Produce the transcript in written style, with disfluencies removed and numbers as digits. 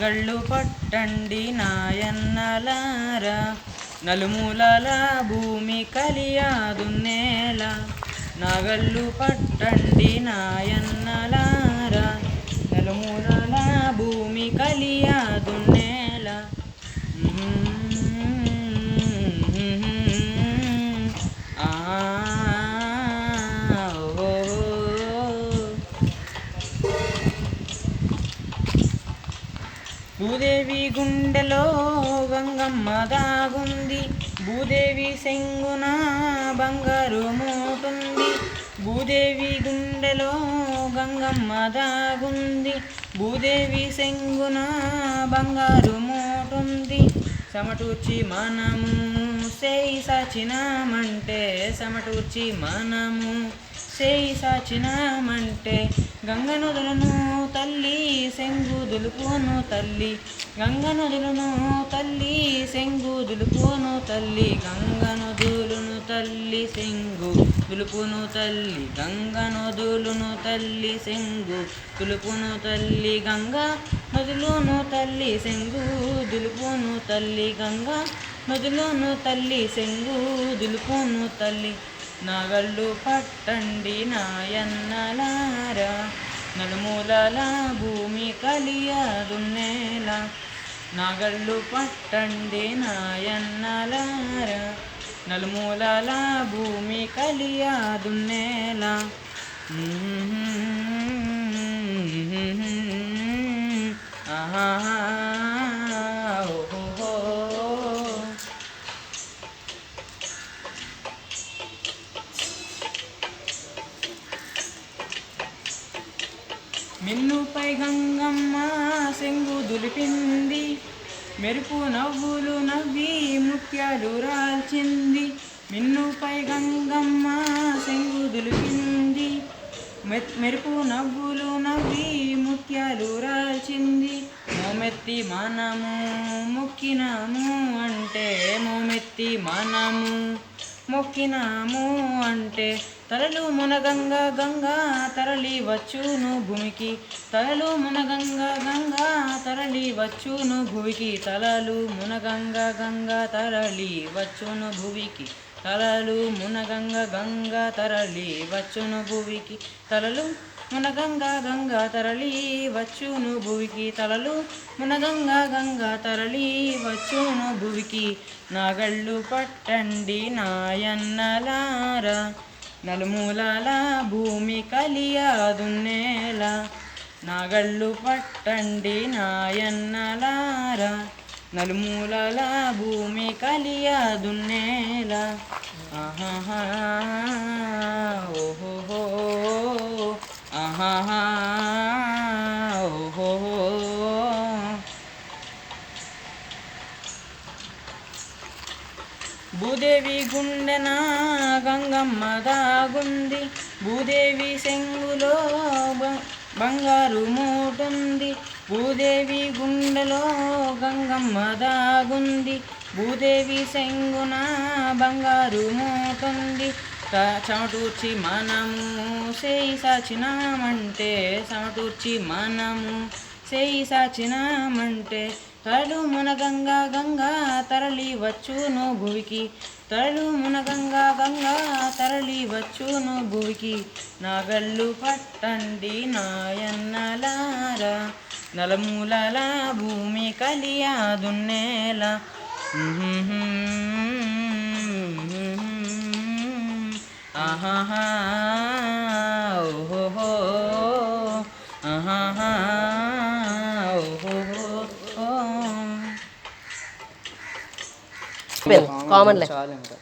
నాగళ్ళు పట్టండి నాయన్నలారా, నలుమూలల భూమి కలియాదున్నేల. నాగళ్ళు పట్టండి నాయన్నలారా, నలుమూలల భూమి కలియాదున్నేల. భూదేవి గుండెలో గంగమ్మ దాగుంది, భూదేవి సెంగున బంగారు మోటుంది. భూదేవి గుండెలో గంగమ్మ దాగుంది, భూదేవి సెంగున బంగారు మోటుంది. సమటూర్చి మనము సేయి సాచినామంటే, సమటూర్చి మనము సేయి సాచినామంటే, గంగనదులను తల్లి సెంగు దులుపును తల్లి, గంగనదులను తల్లి సెంగు దులుపును తల్లి, గంగనదులను తల్లి సెంగు దులుపును తల్లి, గంగనదులను తల్లి సెంగు దులుపును తల్లి, గంగా నదులను తల్లి సెంగు దులుపును తల్లి, గంగా నదులను తల్లి సెంగు దులుపును తల్లి. నాగళ్ళు పట్టండి నాయన్నలారా, నలుమూలల భూమి కలియాదున్నేల. నాగళ్ళు పట్టండి నాయన్నలారా, నలుమూలల భూమి కలియాదున్నేల. మిన్నుపై గంగమ్మ సెంగు దులిపింది, మెరుపు నవ్వులు నవ్వి ముత్యాలు రాల్చింది. మిన్నుపై గంగమ్మ సెంగు దులిపింది, మెరుపు నవ్వులు నవ్వి ముత్యాలు రాల్చింది. మోమెత్తి మనము మొక్కినాము అంటే, మోమెత్తి మనము మొక్కినాము అంటే, తలలు మునగంగా గంగా తరలి వచ్చును భూమికి, తలలు మునగంగా గంగా తరలి వచ్చును భూమికి, తలలు మునగంగా గంగా తరలి వచ్చును భూమికి, తలలు మునగంగా గంగా తరలి వచ్చును భూమికి, తలలు మునగంగా గంగా తరలి వచ్చును భూమికి, తలలు మునగంగా గంగా తరలి వచ్చును భూమికి. నాగళ్ళు పట్టండి నాయన్నలారా, నలుమూలల భూమి కలియాదున్నేల. నాగళ్ళు పట్టండి నాయన్నలారా, నలుమూలల భూమి కలియాదున్నేల. ఆహాహా ఓహోహో, ఆహాహా ఓహోహో. భూదేవి గుండెన గంగమ్మ దాగుంది, భూదేవి సెంగులో బంగారు మోటుంది. భూదేవి గుండెలో గంగమ్మ దాగుంది, భూదేవి సెంగున బంగారు మోటుంది. సమటూర్చి మనము సేయి సాచినామంటే, సమటూర్చి మనము సేయి సాచినామంటే, తలలు మునగంగా గంగా తరలి వచ్చును భూమికి, తలలు మునగంగా గంగా తరలి వచ్చును భూమికి. నాగళ్ళు పట్టండి నాయన్నలారా, నలుమూలల భూమి కలియాదున్నేల. ఆహాహా ఓహోహో, ఆహాహా ఓహోహో. కామన్ చాలు ఇంకా.